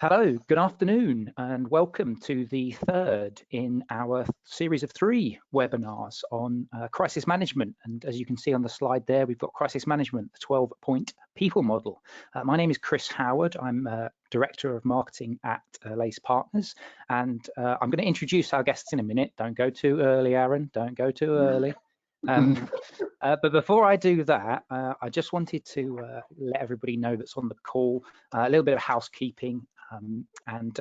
Hello, good afternoon, and welcome to the third in our series of 3 webinars on crisis management. And as you can see on the slide there, we've got crisis management, the 12-point people model. My name is Chris Howard. I'm Director of Marketing at Lace Partners, and I'm going to introduce our guests in a minute. Don't go too early, Aaron. Don't go too early. But before I do that, I just wanted to let everybody know that's on the call a little bit of housekeeping and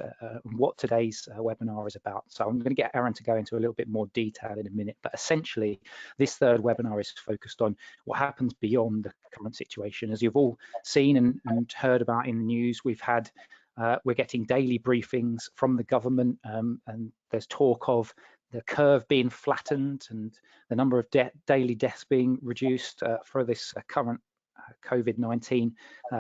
what today's webinar is about. So I'm going to get Aaron to go into a little bit more detail in a minute, but essentially this third webinar is focused on what happens beyond the current situation. As you've all seen and heard about in the news, we're getting daily briefings from the government, and there's talk of the curve being flattened and the number of daily deaths being reduced for this current COVID-19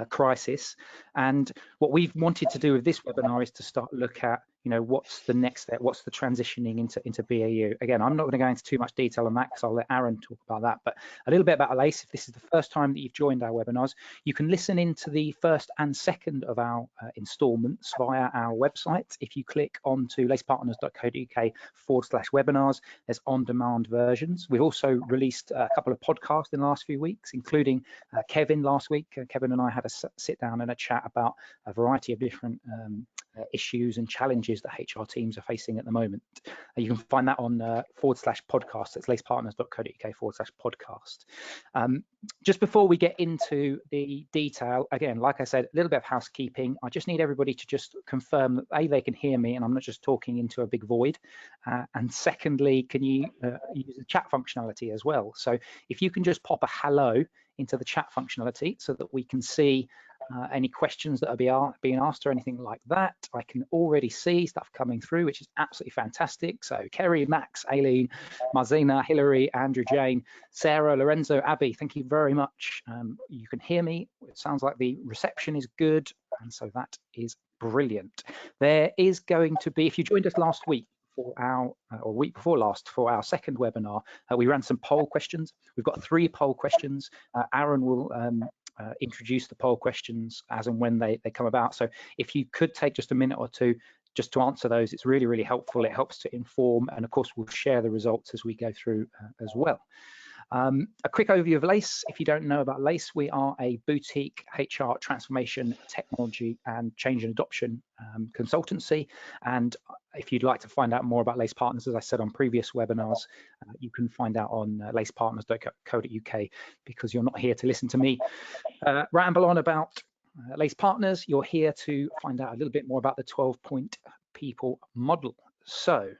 crisis. And what we've wanted to do with this webinar is to start look at, what's the next step, what's the transitioning into BAU. Again, I'm not going to go into too much detail on that because I'll let Aaron talk about that, but a little bit about LACE. If this is the first time that you've joined our webinars, you can listen into the first and second of our installments via our website. If you click onto lacepartners.co.uk/webinars, there's on-demand versions. We've also released a couple of podcasts in the last few weeks, including Kevin last week. Kevin and I had a sit down and a chat about a variety of different issues and challenges that HR teams are facing at the moment. You can find that on /podcast. It's lacepartners.co.uk/podcast. Just before we get into the detail, again, like I said, a little bit of housekeeping. I just need everybody to just confirm that A, they can hear me and I'm not just talking into a big void. And secondly, can you use the chat functionality as well? So if you can just pop a hello into the chat functionality so that we can see any questions that are being asked or anything like that. I can already see stuff coming through, which is absolutely fantastic. So Kerry, Max, Aileen, Marzina, Hillary, Andrew, Jane, Sarah, Lorenzo, Abby, thank you very much. You can hear me. It sounds like the reception is good. And so that is brilliant. There is going to be, if you joined us last week, for our or week before last for our second webinar, we ran some poll questions. We've got 3 poll questions. Aaron will introduce the poll questions as and when they come about. So if you could take just a minute or two just to answer those, it's really, really helpful. It helps to inform, and of course we'll share the results as we go through as well. A quick overview of LACE. If you don't know about LACE, we are a boutique HR transformation, technology and change and adoption consultancy. And if you'd like to find out more about LACE Partners, as I said on previous webinars, you can find out on lacepartners.co.uk, because you're not here to listen to me ramble on about LACE Partners. You're here to find out a little bit more about the 12-point people model. So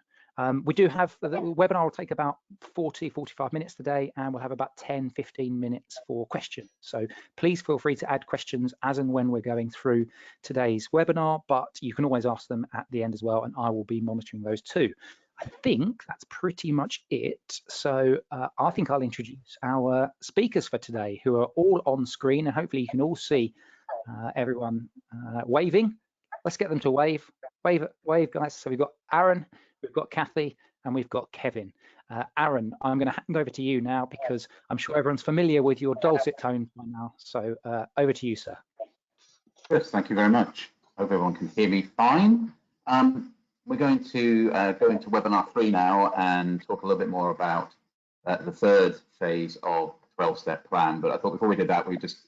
we do have, the webinar will take about 45 minutes today, and we'll have about 10-15 minutes for questions. So please feel free to add questions as and when we're going through today's webinar, but you can always ask them at the end as well, and I will be monitoring those too. I think that's pretty much it. So I think I'll introduce our speakers for today, who are all on screen, and hopefully you can all see everyone waving. Let's get them to wave, guys. So we've got Aaron, we've got Kathy, and we've got Kevin. Aaron, I'm going to hand over to you now because I'm sure everyone's familiar with your dulcet tones by now. So over to you, sir. Yes, thank you very much. Hope everyone can hear me fine. We're going to go into webinar 3 now and talk a little bit more about the third phase of the 12-step plan. But I thought before we did that, we just,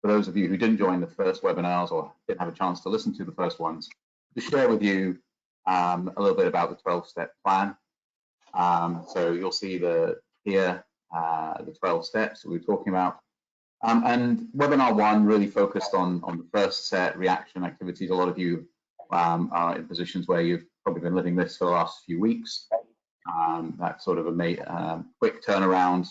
for those of you who didn't join the first webinars or didn't have a chance to listen to the first ones, to share with you a little bit about the 12-step plan. So you'll see here the 12 steps that we're talking about. And webinar 1 really focused on the first set, reaction activities. A lot of you are in positions where you've probably been living this for the last few weeks. That sort of a quick turnaround,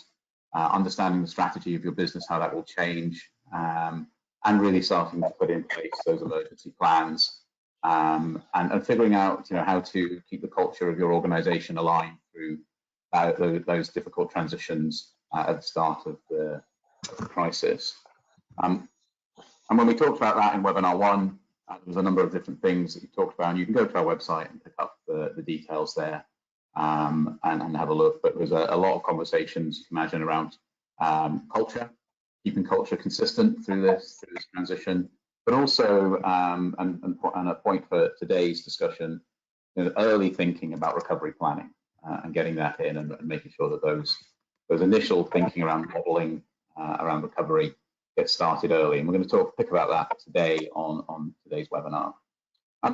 understanding the strategy of your business, how that will change, and really starting to put in place those emergency plans. And figuring out, how to keep the culture of your organization aligned through those difficult transitions at the start of the crisis. And when we talked about that in webinar 1, there was a number of different things that you talked about, and you can go to our website and pick up the details there and have a look. But there's a lot of conversations you can imagine around culture, keeping culture consistent through this transition, but also, and a point for today's discussion, early thinking about recovery planning and getting that in and making sure that those initial thinking around modeling around recovery get started early. And we're going to pick about that today on today's webinar.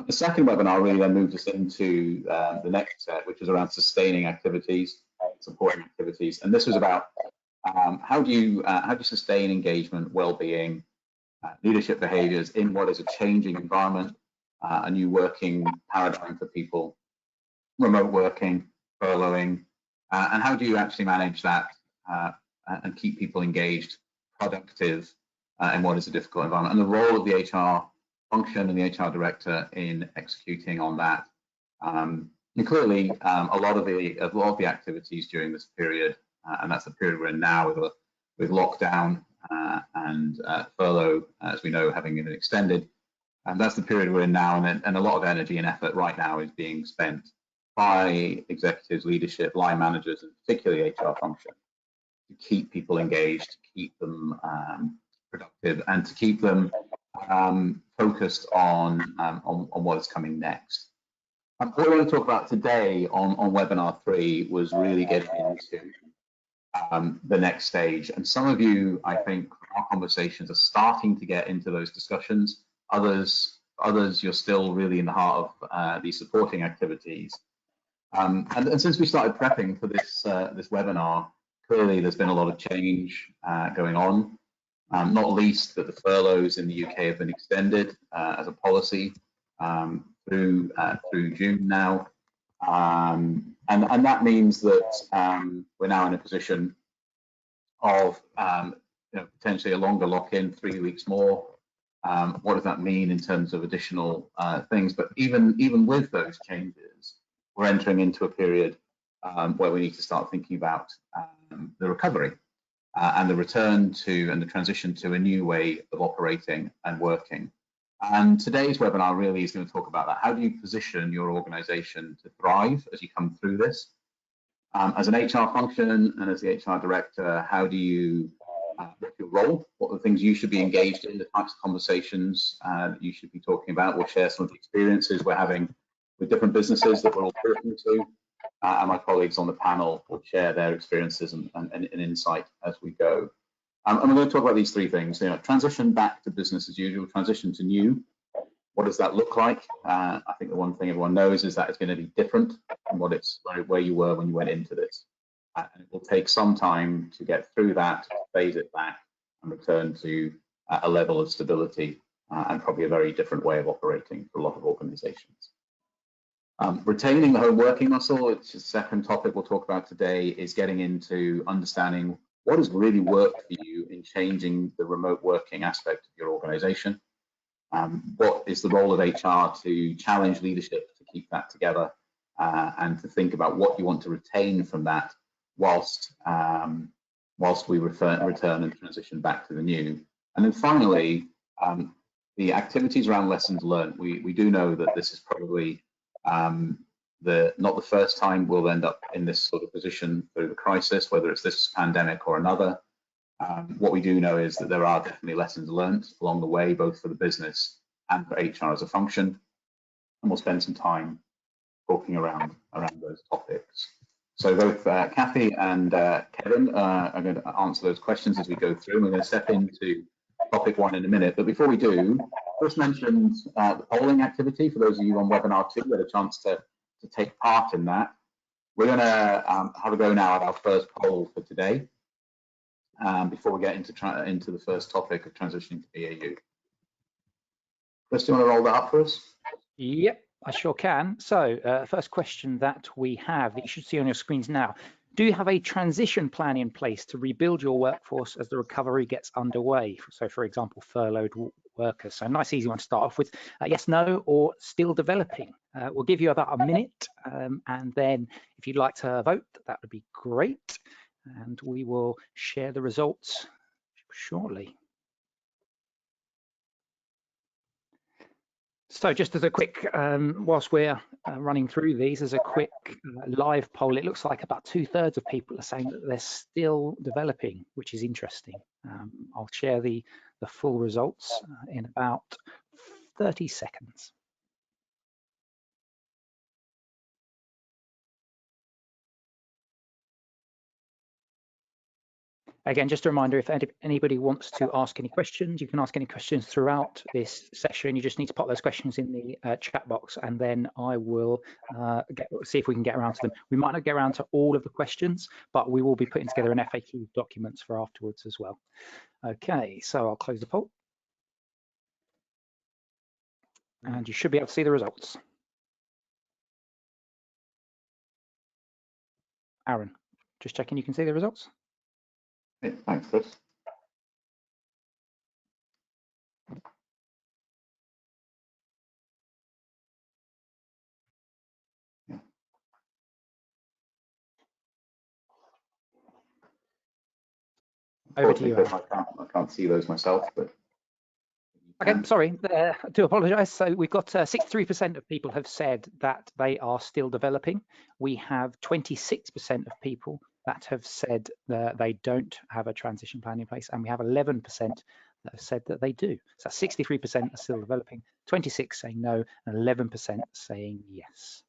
The second webinar really then moves us into the next set, which is around sustaining activities, supporting activities. And this was about how do you sustain engagement, well-being, leadership behaviors in what is a changing environment, a new working paradigm for people, remote working, furloughing, and how do you actually manage that and keep people engaged, productive in what is a difficult environment, and the role of the HR function and the HR director in executing on that. And clearly, a lot of the activities during this period, and that's the period we're in now with lockdown and furlough, as we know, having been extended. And that's the period we're in now, and a lot of energy and effort right now is being spent by executives, leadership, line managers, and particularly HR function to keep people engaged, to keep them productive, and to keep them focused on what is coming next. What we're going to talk about today on webinar 3 was really getting into the next stage. And some of you, I think, from our conversations are starting to get into those discussions. Others, you're still really in the heart of these supporting activities. And since we started prepping for this webinar, clearly there's been a lot of change going on. Not least that the furloughs in the UK have been extended as a policy through June now, and that means that we're now in a position of potentially a longer lock-in, 3 weeks more. What does that mean in terms of additional things? But even with those changes, we're entering into a period where we need to start thinking about the recovery. And the return to and the transition to a new way of operating and working. And today's webinar really is going to talk about that. How do you position your organization to thrive as you come through this? As an HR function and as the HR director, how do you, what's your role? What are the things you should be engaged in, the types of conversations that you should be talking about? We'll share some of the experiences we're having with different businesses that we're all talking to. And my colleagues on the panel will share their experiences and insight as we go. And we're going to talk about these 3 things. Transition back to business as usual, transition to new. What does that look like? I think the one thing everyone knows is that it's going to be different from where you were when you went into this. And it will take some time to get through that, phase it back, and return to a level of stability and probably a very different way of operating for a lot of organizations. Retaining the home working muscle, which is the second topic we'll talk about today, is getting into understanding what has really worked for you in changing the remote working aspect of your organization. What is the role of HR to challenge leadership to keep that together and to think about what you want to retain from that whilst we return and transition back to the new. And then finally, the activities around lessons learned. We do know that this is probably not the first time we'll end up in this sort of position through the crisis, whether it's this pandemic or another. What we do know is that there are definitely lessons learned along the way, both for the business and for HR as a function. And we'll spend some time talking around those topics. So both Kathy and Kevin are going to answer those questions as we go through. And we're going to step into topic 1 in a minute. But before we do, Chris mentioned the polling activity. For those of you on webinar 2 who had a chance to take part in that. We're going to have a go now at our first poll for today before we get into the first topic of transitioning to BAU. Chris, do you want to roll that up for us? Yep, I sure can. So first question that we have that you should see on your screens now. Do you have a transition plan in place to rebuild your workforce as the recovery gets underway? So, for example, furloughed workers. So, nice, easy one to start off with. Yes, no, or still developing. We'll give you about a minute, and then if you'd like to vote, that would be great. And we will share the results shortly. So just as a quick, whilst we're running through these, as a quick live poll, it looks like about 2/3 of people are saying that they're still developing, which is interesting. I'll share the the full results in about 30 seconds. Again, just a reminder, if anybody wants to ask any questions, you can ask any questions throughout this session. You just need to pop those questions in the chat box, and then I will see if we can get around to them. We might not get around to all of the questions, but we will be putting together an FAQ documents for afterwards as well. Okay, so I'll close the poll. And you should be able to see the results. Aaron, just checking you can see the results. Yeah, thanks, Chris. Yeah. Over to you, Aaron. I can't see those myself, but okay, sorry, I do apologise. So we've got 63% of people have said that they are still developing. We have 26% of people that have said that they don't have a transition plan in place, and we have 11% that have said that they do. So 63% are still developing, 26 saying no, and 11% saying yes.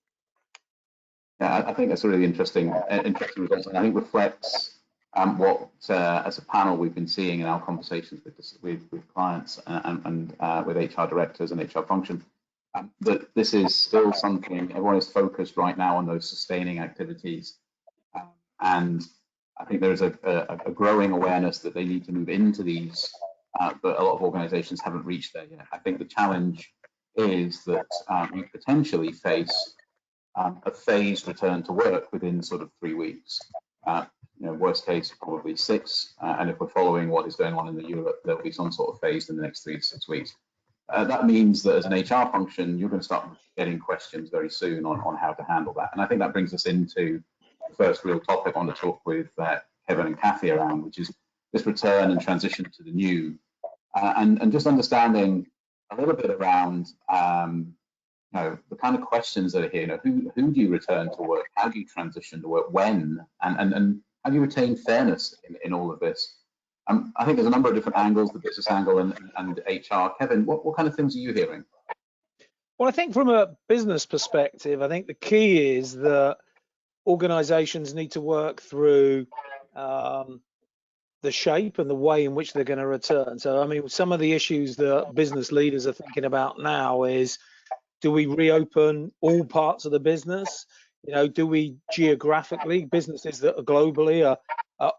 Yeah, I think that's a really interesting result, and I think reflects what, as a panel, we've been seeing in our conversations with clients and with HR directors and HR function, that this is still something everyone is focused right now on, those sustaining activities, and I think there's a growing awareness that they need to move into these, but a lot of organizations haven't reached there yet. I think the challenge is that you potentially face a phased return to work within sort of 3 weeks. Worst case, probably 6. And if we're following what is going on in Europe, there'll be some sort of phase in the next 3 to 6 weeks. That means that as an HR function, you're going to start getting questions very soon on how to handle that. And I think that brings us into the first real topic I want to talk with Kevin and Kathy around, which is this return and transition to the new, and just understanding a little bit around the kind of questions that are here. Who do you return to work? How do you transition to work? When? And how do you retain fairness in all of this? I think there's a number of different angles, the business angle and HR. Kevin, what kind of things are you hearing? Well, I think from a business perspective, I think the key is that organizations need to work through the shape and the way in which they're going to return. So, I mean, some of the issues that business leaders are thinking about now is, do we reopen all parts of the business? Do we geographically, businesses that are globally are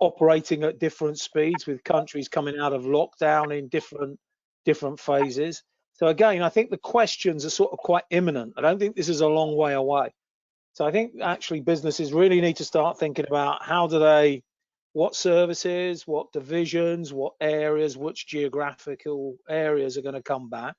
operating at different speeds, with countries coming out of lockdown in different phases. So again, I think the questions are sort of quite imminent. I don't think this is a long way away. So I think actually businesses really need to start thinking about what services, what divisions, what areas, which geographical areas are going to come back.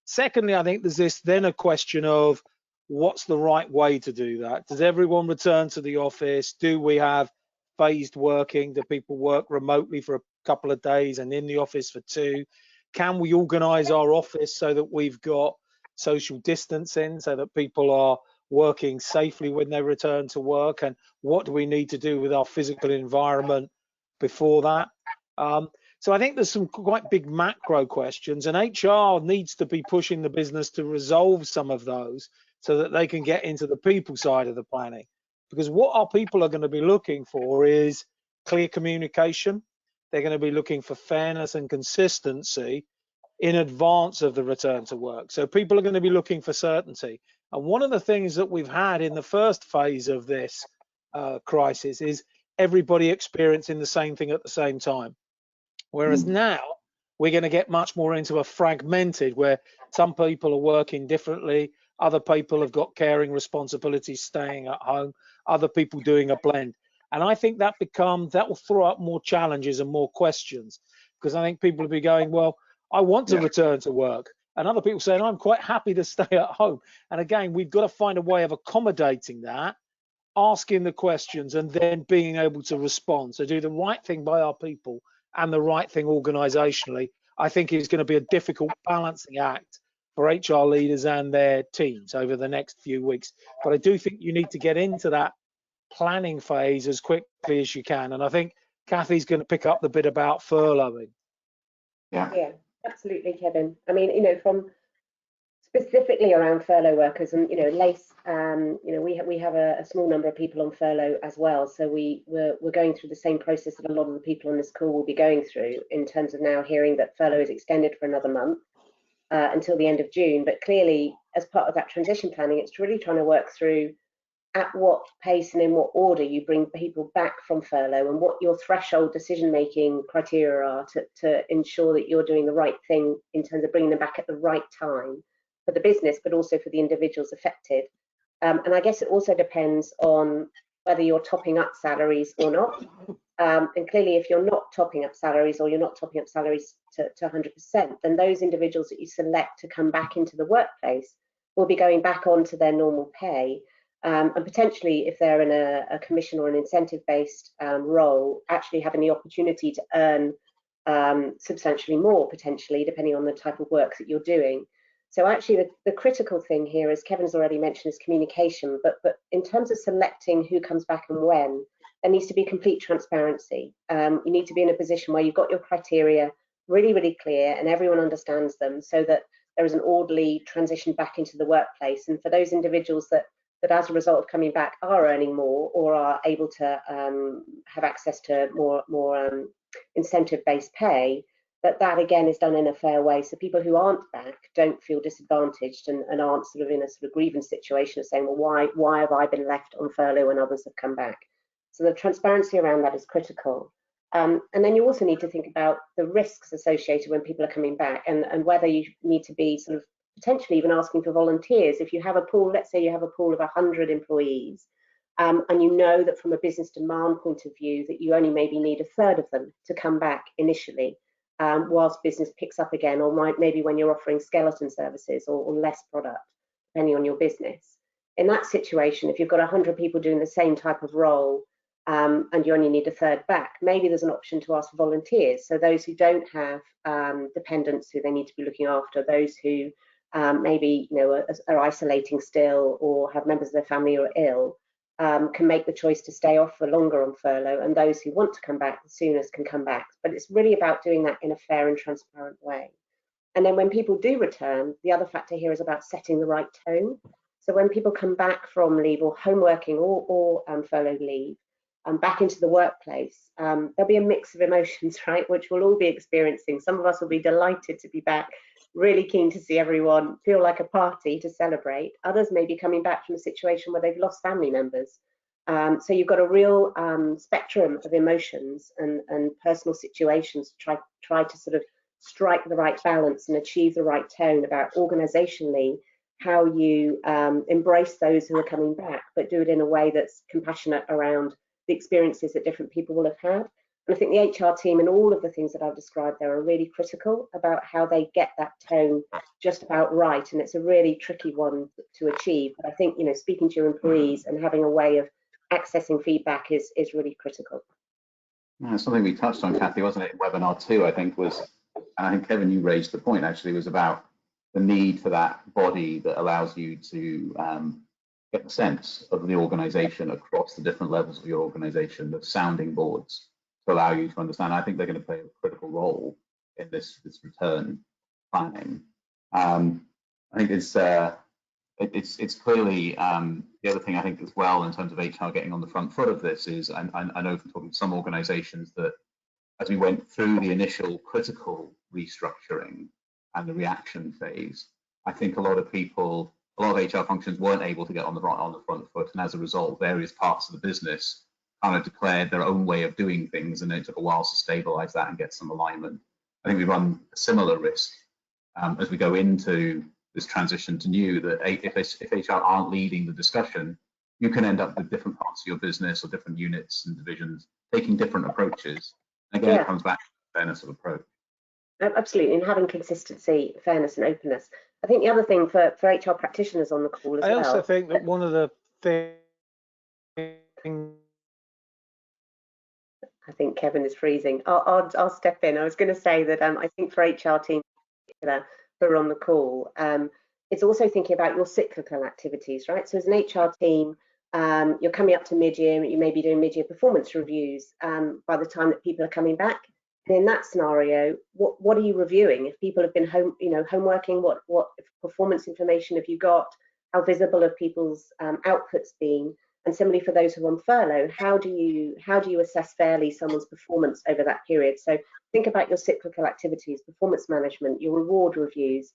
Secondly, I think there's then a question of what's the right way to do that. Does everyone return to the office? Do we have phased working? Do people work remotely for a couple of days and in the office for 2? Can we organize our office so that we've got social distancing, so that people are working safely when they return to work? And what do we need to do with our physical environment before that? So I think there's some quite big macro questions, and HR needs to be pushing the business to resolve some of those so that they can get into the people side of the planning. Because what our people are going to be looking for is clear communication. They're going to be looking for fairness and consistency in advance of the return to work. So people are going to be looking for certainty. And one of the things that we've had in the first phase of this crisis is everybody experiencing the same thing at the same time. Whereas now we're going to get much more into a fragmented, where some people are working differently, other people have got caring responsibilities staying at home, other people doing a blend. And I think that will throw up more challenges and more questions, because I think people will be going, well, I want to return to work. And other people saying, I'm quite happy to stay at home. And again, we've got to find a way of accommodating that, asking the questions, and then being able to respond. So do the right thing by our people and the right thing organizationally, I think is going to be a difficult balancing act for HR leaders and their teams over the next few weeks. But I do think you need to get into that planning phase as quickly as you can. And I think Kathy's going to pick up the bit about furloughing. Yeah, absolutely, Kevin. I mean, from specifically around furlough workers, and Lace, we have a small number of people on furlough as well, so we're going through the same process that a lot of the people on this call will be going through, in terms of now hearing that furlough is extended for another month until the end of June. But clearly, as part of that transition planning, it's really trying to work through at what pace and in what order you bring people back from furlough, and what your threshold decision-making criteria are to ensure that you're doing the right thing in terms of bringing them back at the right time for the business, but also for the individuals affected. And I guess it also depends on whether you're topping up salaries or not. And clearly, if you're not topping up salaries, or you're not topping up salaries to 100%, then those individuals that you select to come back into the workplace will be going back onto their normal pay. And potentially, if they're in a commission or an incentive-based role, actually having the opportunity to earn substantially more, potentially, depending on the type of work that you're doing. So actually, the critical thing here, as Kevin's already mentioned, is communication. But in terms of selecting who comes back and when, there needs to be complete transparency. You need to be in a position where you've got your criteria really, really clear and everyone understands them, so that there is an orderly transition back into the workplace. And for those individuals that as a result of coming back are earning more, or are able to have access to more incentive-based pay, that again is done in a fair way, so people who aren't back don't feel disadvantaged and aren't sort of in a sort of grievance situation of saying, well, why have I been left on furlough when others have come back? So the transparency around that is critical. And then you also need to think about the risks associated when people are coming back, and whether you need to be sort of potentially even asking for volunteers. If you have a pool, let's say you have a pool of 100 employees, and you know that from a business demand point of view that you only maybe need a third of them to come back initially, whilst business picks up again, or maybe when you're offering skeleton services or less product, depending on your business. In that situation, if you've got 100 people doing the same type of role, and you only need a third back, maybe there's an option to ask for volunteers. So those who don't have dependents who they need to be looking after, those who maybe are isolating still, or have members of their family who are ill, can make the choice to stay off for longer on furlough, and those who want to come back the soonest can come back. But it's really about doing that in a fair and transparent way. And then when people do return, the other factor here is about setting the right tone. So when people come back from leave, or home working, or furlough leave, back into the workplace, there'll be a mix of emotions, right, which we'll all be experiencing. Some of us will be delighted to be back, really keen to see everyone, feel like a party to celebrate. Others may be coming back from a situation where they've lost family members. So you've got a real spectrum of emotions and personal situations to try to sort of strike the right balance and achieve the right tone about organisationally how you embrace those who are coming back, but do it in a way that's compassionate around the experiences that different people will have had. And I think the HR team and all of the things that I've described there are really critical about how they get that tone just about right. And it's a really tricky one to achieve. But I think, speaking to your employees and having a way of accessing feedback is really critical. Yeah, something we touched on, Kathy, wasn't it? In webinar 2, I think, was, and I think, Kevin, you raised the point, actually, was about the need for that body that allows you to get the sense of the organization across the different levels of your organization, the sounding boards, to allow you to understand. I think they're going to play a critical role in this return planning. I think it's clearly the other thing I think as well in terms of HR getting on the front foot of this is, I know from talking to some organizations that as we went through the initial critical restructuring and the reaction phase, I think a lot of HR functions weren't able to get on the front foot, and as a result, various parts of the business kind of declared their own way of doing things, and it took a while to stabilize that and get some alignment. I think we run a similar risk as we go into this transition to new, that if HR aren't leading the discussion, you can end up with different parts of your business or different units and divisions taking different approaches. Again, It comes back to the fairness of approach. Absolutely, and having consistency, fairness, and openness. I think the other thing for HR practitioners on the call as well. I also think that one of the things. I think Kevin is freezing. I'll step in. I was going to say that I think for HR teams who are on the call, it's also thinking about your cyclical activities, right? So as an HR team, you're coming up to mid-year, you may be doing mid-year performance reviews by the time that people are coming back. And in that scenario, what are you reviewing? If people have been homeworking, what performance information have you got? How visible have people's outputs been? And similarly for those who are on furlough, how do you assess fairly someone's performance over that period? So think about your cyclical activities, performance management, your reward reviews,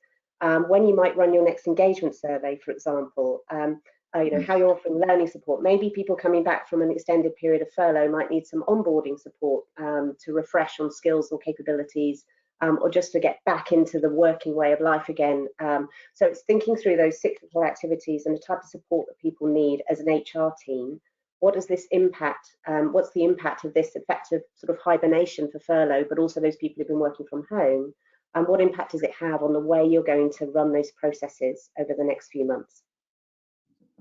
when you might run your next engagement survey, for example. How you're offering learning support. Maybe people coming back from an extended period of furlough might need some onboarding support to refresh on skills and capabilities, or just to get back into the working way of life again. So it's thinking through those cyclical activities and the type of support that people need as an HR team. What does this impact? What's the impact of this effective sort of hibernation for furlough, but also those people who've been working from home? And what impact does it have on the way you're going to run those processes over the next few months?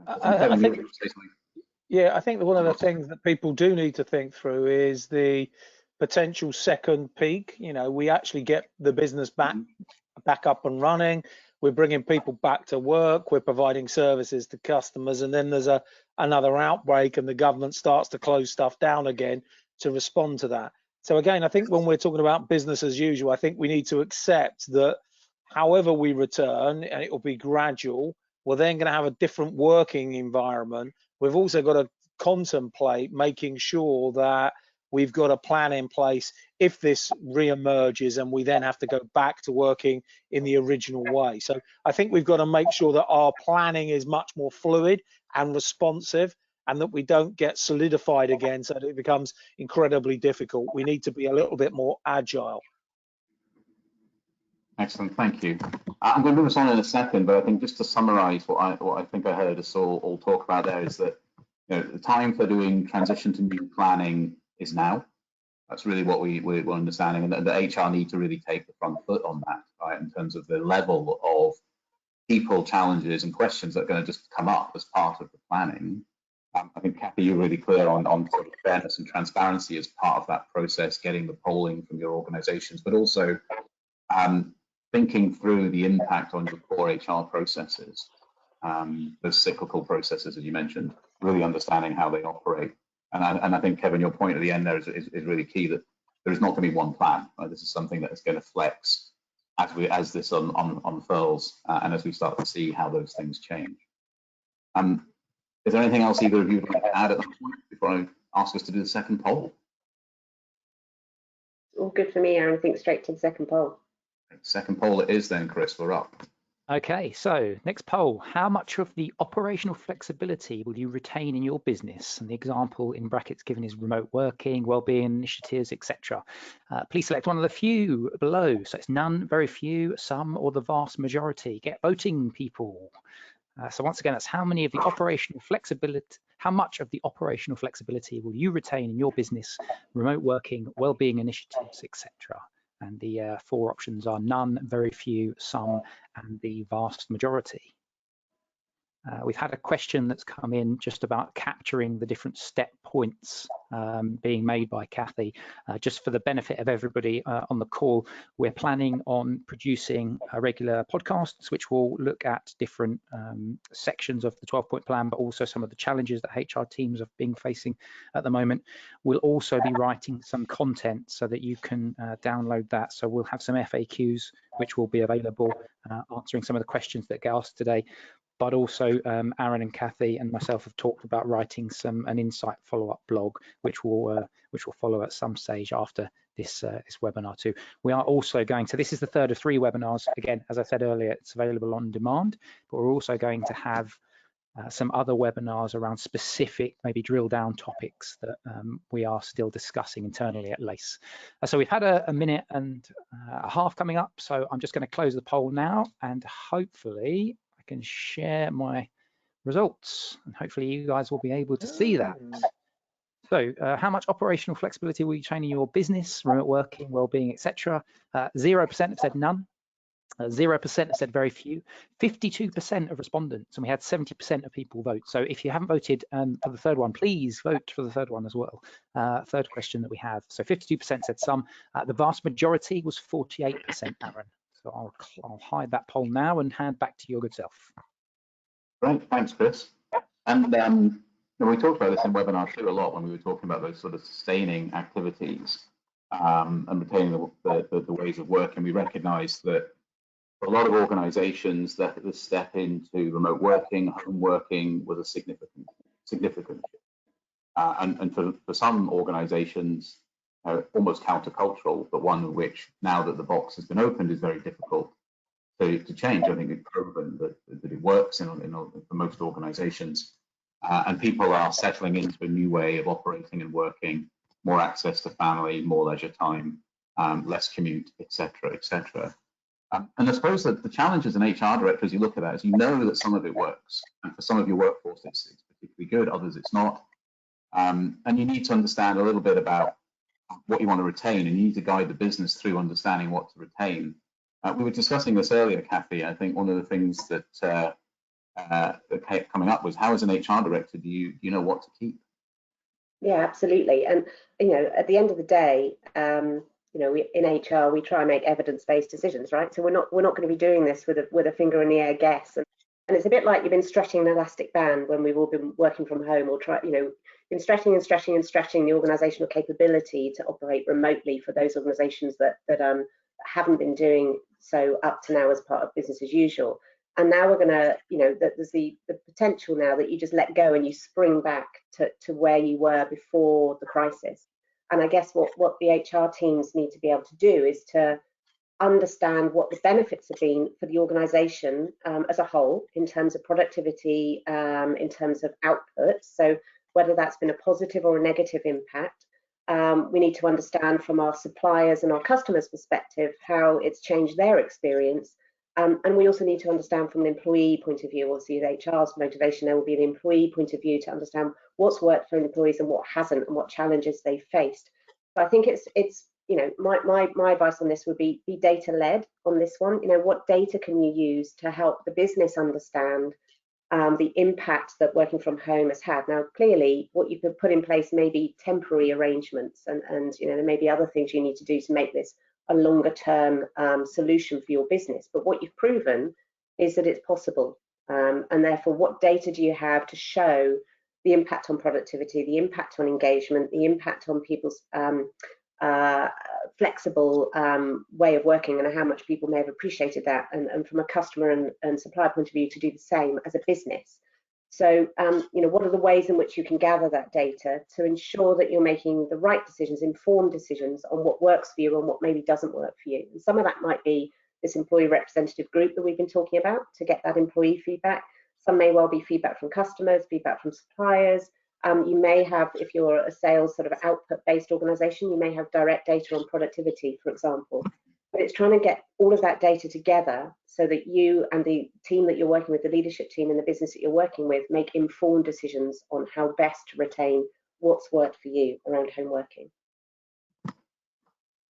I think, yeah, I think that one of the things that people do need to think through is the potential second peak. We actually get the business back up and running. We're bringing people back to work. We're providing services to customers, and then there's another outbreak, and the government starts to close stuff down again to respond to that. So again, I think when we're talking about business as usual, I think we need to accept that however we return, and it will be gradual, we're then going to have a different working environment. We've also got to contemplate making sure that we've got a plan in place if this re-emerges and we then have to go back to working in the original way. So I think we've got to make sure that our planning is much more fluid and responsive, and that we don't get solidified again so that it becomes incredibly difficult. We need to be a little bit more agile. Excellent, thank you. I'm going to move us on in a second, but I think just to summarise what I think I heard us all talk about there is that the time for doing transition to new planning is now. That's really what we're understanding, and the HR need to really take the front foot on that, right, in terms of the level of people, challenges, and questions that are going to just come up as part of the planning. I think, Kathy, you're really clear on sort of fairness and transparency as part of that process, getting the polling from your organisations, but also thinking through the impact on your core HR processes, those cyclical processes, as you mentioned, really understanding how they operate. And I think, Kevin, your point at the end there is really key, that there is not going to be one plan. Right? This is something that is going to flex as this unfurls and as we start to see how those things change. Is there anything else either of you would like to add at that point before I ask us to do the second poll? All good for me, Aaron. I think straight to the second poll. Second poll it is then, Chris, we're up. Okay, so next poll, how much of the operational flexibility will you retain in your business? And the example in brackets given is remote working, wellbeing initiatives, etc. Please select one of the few below. So it's none, very few, some, or the vast majority. Get voting, people. So once again, that's how much of the operational flexibility will you retain in your business, remote working, wellbeing initiatives, etc. And the four options are none, very few, some, and the vast majority. We've had a question that's come in just about capturing the different step points being made by Kathy. Just for the benefit of everybody on the call, we're planning on producing regular podcasts which will look at different sections of the 12-point plan, but also some of the challenges that HR teams have been facing at the moment. We'll also be writing some content so that you can download that. So we'll have some FAQs which will be available, answering some of the questions that get asked today. But also Aaron and Kathy and myself have talked about writing an insight follow-up blog, which will follow at some stage after this webinar too. We are also going to, this is the third of 3 webinars. Again, as I said earlier, it's available on demand, but we're also going to have some other webinars around specific, maybe drill down topics that we are still discussing internally at LACE. So we've had a minute and a half coming up, so I'm just going to close the poll now, and hopefully can share my results, and hopefully you guys will be able to see that. So how much operational flexibility will you retain in your business, remote working, well-being, etc.? 0% have said none, 0% have said very few, 52% of respondents, and we had 70% of people vote. So if you haven't voted for the third one, please vote for the third one as well. Third question that we have. So 52% said some. The vast majority was 48%, Aaron. So I'll hide that poll now and hand back to your good self. Great, thanks, Chris. And we talked about this in webinar 2 a lot when we were talking about those sort of sustaining activities. and retaining the ways of working. We recognise that for a lot of organisations, that the step into remote working, home working, was a significant shift. And for some organisations, almost countercultural, but one which, now that the box has been opened, is very difficult to change. I think it's proven that it works for most organisations, and people are settling into a new way of operating and working, more access to family, more leisure time, less commute, etc., etc. And I suppose that the challenge as an HR director, as you look at that, is you know that some of it works, and for some of your workforce it's particularly good, others it's not. And you need to understand a little bit about what you want to retain, and you need to guide the business through understanding what to retain. We were discussing this earlier, Kathy. I think one of the things that kept coming up was, how as an HR director do you know what to keep? Yeah, absolutely. And at the end of the day, in HR we try and make evidence-based decisions, right? So we're not going to be doing this with a finger in the air guess. And it's a bit like you've been stretching an elastic band when we've all been working from home, or been stretching and stretching and stretching the organizational capability to operate remotely for those organizations that haven't been doing so up to now as part of business as usual. And now we're going to, there's the potential now that you just let go and you spring back to where you were before the crisis. And I guess what the HR teams need to be able to do is to understand what the benefits have been for the organization as a whole, in terms of productivity, in terms of output. So whether that's been a positive or a negative impact. We need to understand from our suppliers and our customers' perspective how it's changed their experience. And we also need to understand from an employee point of view, obviously the HR's motivation, there will be an employee point of view to understand what's worked for employees and what hasn't, and what challenges they faced. So I think it's my advice on this would be data led on this one. What data can you use to help the business understand the impact that working from home has had? Now, clearly, what you could put in place may be temporary arrangements, and there may be other things you need to do to make this a longer term solution for your business. But what you've proven is that it's possible, and therefore, what data do you have to show the impact on productivity, the impact on engagement, the impact on people's flexible way of working, and how much people may have appreciated that, and from a customer and supplier point of view to do the same as a business. So what are the ways in which you can gather that data to ensure that you're making the right decisions, informed decisions on what works for you and what maybe doesn't work for you? And some of that might be this employee representative group that we've been talking about to get that employee feedback. Some may well be feedback from customers, feedback from suppliers. You may have, if you're a sales sort of output-based organization, you may have direct data on productivity, for example. But it's trying to get all of that data together so that you and the team that you're working with, the leadership team and the business that you're working with, make informed decisions on how best to retain what's worked for you around home working.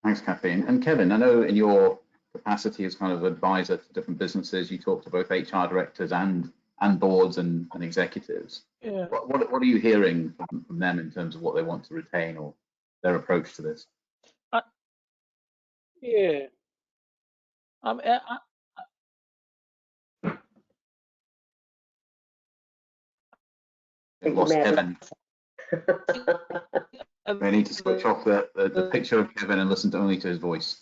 Thanks, Kathy. And Kevin, I know in your capacity as kind of advisor to different businesses, you talk to both HR directors and boards and executives. Yeah. What are you hearing from them in terms of what they want to retain or their approach to this? Yeah. We've lost Kevin. We need to switch off the picture of Kevin and listen only to his voice.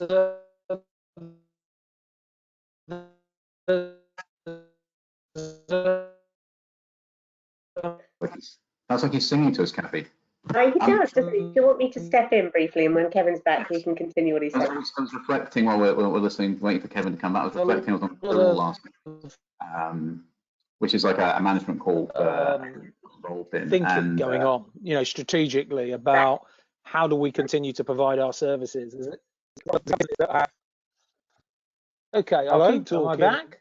Sounds like he's singing to us, Kathy. He does. Do you want me to step in briefly, and when Kevin's back, we can continue what he's saying? I was reflecting while we're listening, waiting for Kevin to come back. I was reflecting on the call last week, which is like a management call involved in. Thinking going on, strategically about how do we continue to provide our services? Is it? Okay, I'll keep talking. Am I back?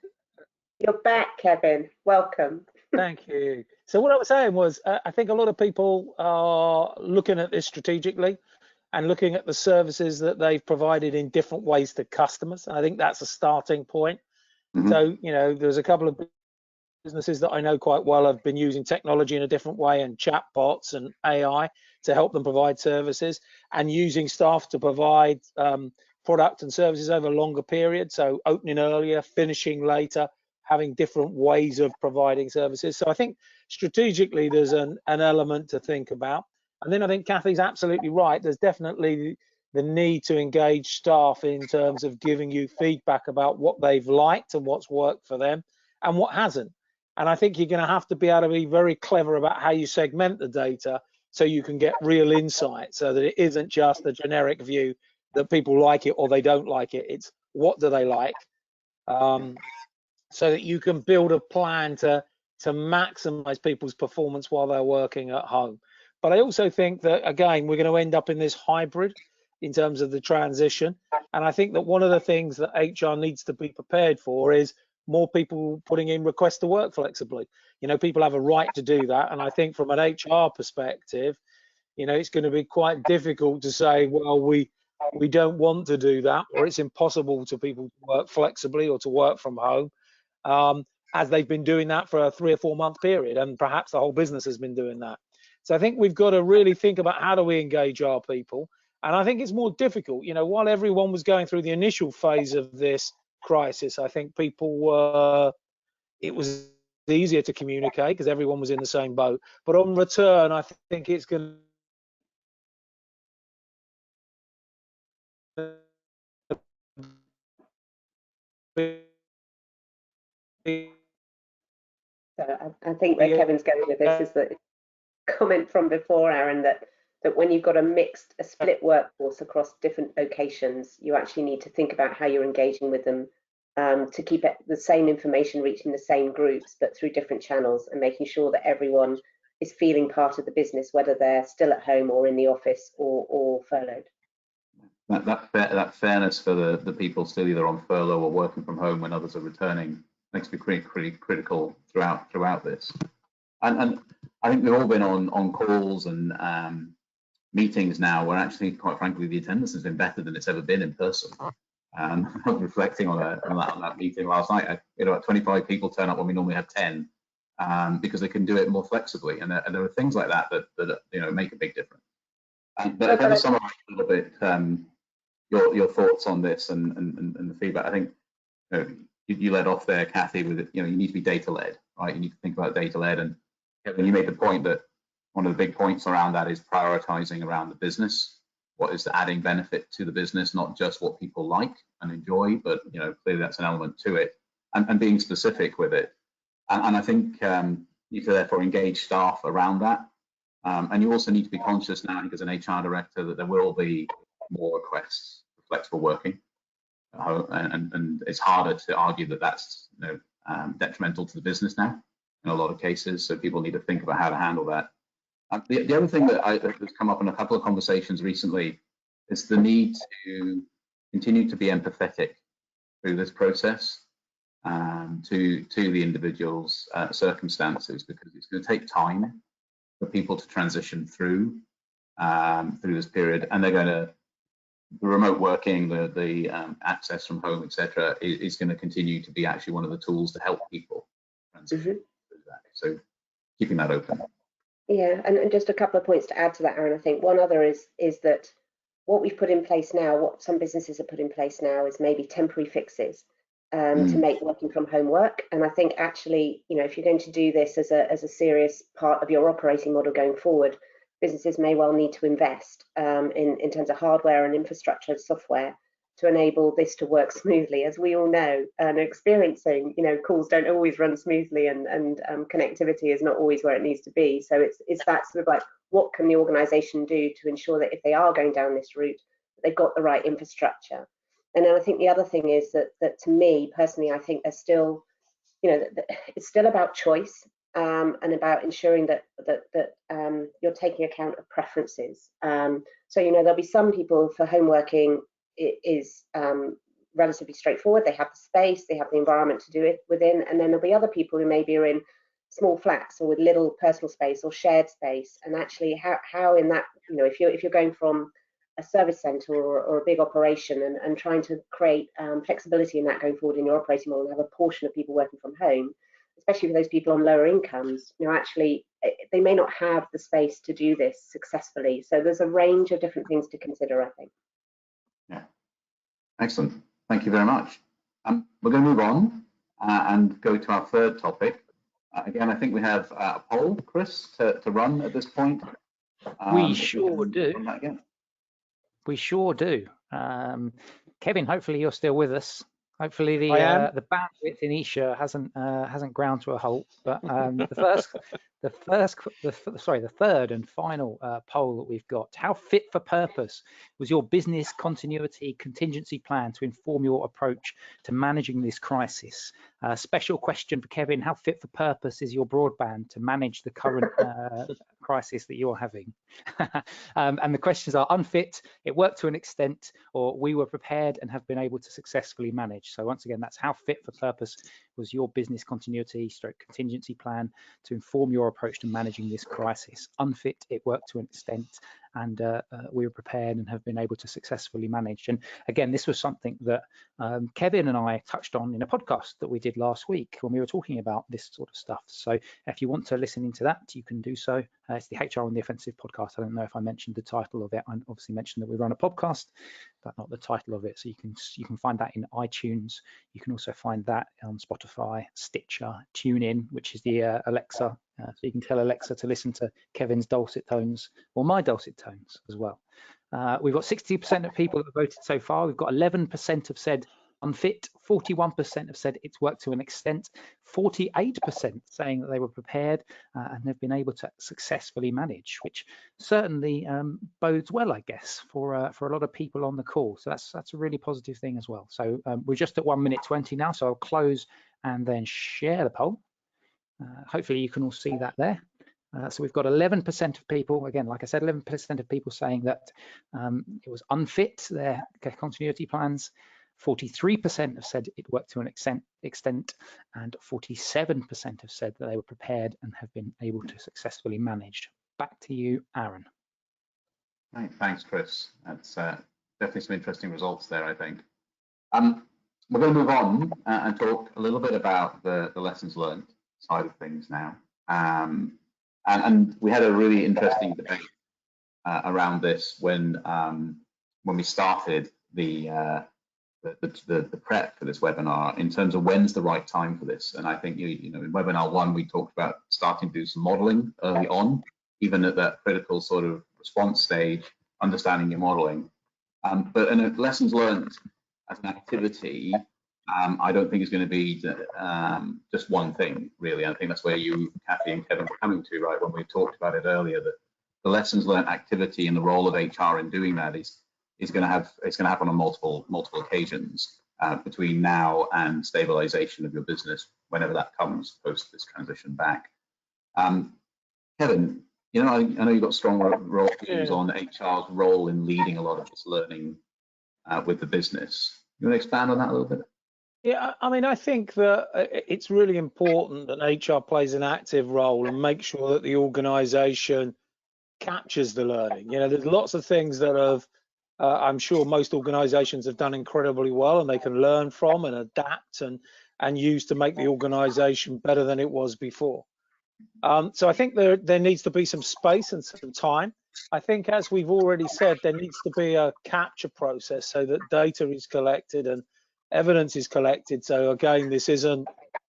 You're back, Kevin. Welcome. Thank you. So what I was saying was, I think a lot of people are looking at this strategically and looking at the services that they've provided in different ways to customers. And I think that's a starting point. Mm-hmm. So, there's a couple of businesses that I know quite well have been using technology in a different way, and chatbots and AI to help them provide services, and using staff to provide product and services over longer periods. So opening earlier, finishing later, having different ways of providing services. So I think strategically there's an element to think about. And then I think Kathy's absolutely right. There's definitely the need to engage staff in terms of giving you feedback about what they've liked and what's worked for them and what hasn't. And I think you're going to have to be able to be very clever about how you segment the data so you can get real insight, so that it isn't just the generic view that people like it or they don't like it. It's what do they like, so that you can build a plan to maximize people's performance while they're working at home. But I also think that, again, we're going to end up in this hybrid in terms of the transition. And I think that one of the things that HR needs to be prepared for is more people putting in requests to work flexibly. You know, people have a right to do that. And I think from an HR perspective, you know, it's going to be quite difficult to say, well, we don't want to do that, or it's impossible to people to work flexibly or to work from home, as they've been doing that for a 3 or 4 month period, and perhaps the whole business has been doing that. So I think we've got to really think about how do we engage our people. And I think it's more difficult, you know, while everyone was going through the initial phase of this crisis, I think people were, it was easier to communicate because everyone was in the same boat. But on return, I think it's going to be, So I think where Kevin's going with this is that comment from before, Aaron, that when you've got a split workforce across different locations, you actually need to think about how you're engaging with them, to keep the same information reaching the same groups, but through different channels, and making sure that everyone is feeling part of the business, whether they're still at home or in the office or furloughed. That fairness for the people still either on furlough or working from home when others are returning needs to be pretty critical throughout this. And I think we've all been on calls and meetings now where actually, quite frankly, the attendance has been better than it's ever been in person. I was reflecting on that meeting last night. You know, 25 people turn up when we normally have 10, because they can do it more flexibly. And there are things like that you know, make a big difference. But if I just summarize a little bit your thoughts on this and the feedback, I think, you know, you led off there, Kathy, with, you know, you need to be data led, right? You need to think about data led. And when you made the point that one of the big points around that is prioritizing around the business. What is the adding benefit to the business, not just what people like and enjoy, but, you know, clearly that's an element to it, and being specific with it. And I think you need to therefore engage staff around that. And you also need to be conscious now, I think, as an HR director, that there will be more requests for flexible working. And it's harder to argue that that's, you know, detrimental to the business now in a lot of cases. So people need to think about how to handle that. The other thing that's come up in a couple of conversations recently is the need to continue to be empathetic through this process, to the individual's circumstances, because it's going to take time for people to transition through this period, and they're going to, the remote working, the access from home, etc., is going to continue to be actually one of the tools to help people transition through that. So keeping that open. Yeah, and just a couple of points to add to that, Aaron. I think one other is that what we've put in place now, what some businesses have put in place now, is maybe temporary fixes to make working from home work. And I think actually, you know, if you're going to do this as a serious part of your operating model going forward, businesses may well need to invest in terms of hardware and infrastructure, software, to enable this to work smoothly. As we all know and experiencing, you know, calls don't always run smoothly, and connectivity is not always where it needs to be. So it's that sort of like, what can the organisation do to ensure that if they are going down this route, they've got the right infrastructure. And then I think the other thing is that to me personally, I think there's still, you know, it's still about choice, and about ensuring that you're taking account of preferences. So, you know, there'll be some people for home working, it is relatively straightforward. They have the space, they have the environment to do it within, and then there'll be other people who maybe are in small flats or with little personal space or shared space. And actually, how in that, you know, if you're going from a service centre or a big operation and trying to create flexibility in that going forward in your operating model, and have a portion of people working from home, especially for those people on lower incomes, you know, actually they may not have the space to do this successfully. So there's a range of different things to consider, I think. Yeah, excellent. Thank you very much. We're going to move on and go to our third topic. Again, I think we have a poll, Chris, to run at this point. We sure do. Run that again. We sure do. Kevin, hopefully you're still with us. Hopefully the I am. the bandwidth in Isha hasn't ground to a halt. But the third and final poll that we've got: how fit for purpose was your business continuity contingency plan to inform your approach to managing this crisis? Special question for Kevin: how fit for purpose is your broadband to manage the current crisis that you're having? And the questions are: unfit, it worked to an extent, or we were prepared and have been able to successfully manage. So once again, that's how fit for purpose was your business continuity stroke contingency plan to inform your approach to managing this crisis. Unfit, it worked to an extent, and we were prepared and have been able to successfully manage. And again, this was something that Kevin and I touched on in a podcast that we did last week when we were talking about this sort of stuff. So if you want to listen into that, you can do so. It's the HR on the Offensive podcast. I don't know if I mentioned the title of it. I obviously mentioned that we run a podcast, but not the title of it. So you can find that in iTunes. You can also find that on Spotify, Stitcher, TuneIn, which is the Alexa. So you can tell Alexa to listen to Kevin's dulcet tones or my dulcet tones as well. We've got 60% of people that have voted so far. We've got 11% have said unfit, 41% have said it's worked to an extent, 48% saying that they were prepared and have been able to successfully manage, which certainly bodes well, I guess, for a lot of people on the call. So that's a really positive thing as well. So we're just at 1 minute 20 now, so I'll close and then share the poll. Hopefully you can all see that there. So we've got 11% of people, again, like I said, 11% of people saying that it was unfit, their continuity plans. 43% have said it worked to an extent, and 47% have said that they were prepared and have been able to successfully manage. Back to you, Aaron. Right, thanks, Chris. That's definitely some interesting results there, I think. We're going to move on and talk a little bit about the lessons learned side of things now. And we had a really interesting debate around this when we started the prep for this webinar in terms of when's the right time for this. And I think you know in webinar 1 we talked about starting to do some modeling early on, even at that critical sort of response stage, understanding your modeling. But in a lessons learned as an activity, I don't think it's going to be just one thing, really. I think that's where you, Kathy and Kevin were coming to, right, when we talked about it earlier, that the lessons learned activity and the role of HR in doing that is going to happen on multiple occasions between now and stabilization of your business, whenever that comes post this transition back. Kevin, you know, I know you've got strong views on HR's role in leading a lot of this learning with the business. You want to expand on that a little bit? Yeah, I mean, I think that it's really important that HR plays an active role and make sure that the organisation captures the learning. You know, there's lots of things that have, I'm sure most organisations have done incredibly well, and they can learn from and adapt and use to make the organisation better than it was before. So I think there needs to be some space and some time. I think, as we've already said, there needs to be a capture process so that data is collected and evidence is collected. So again, this isn't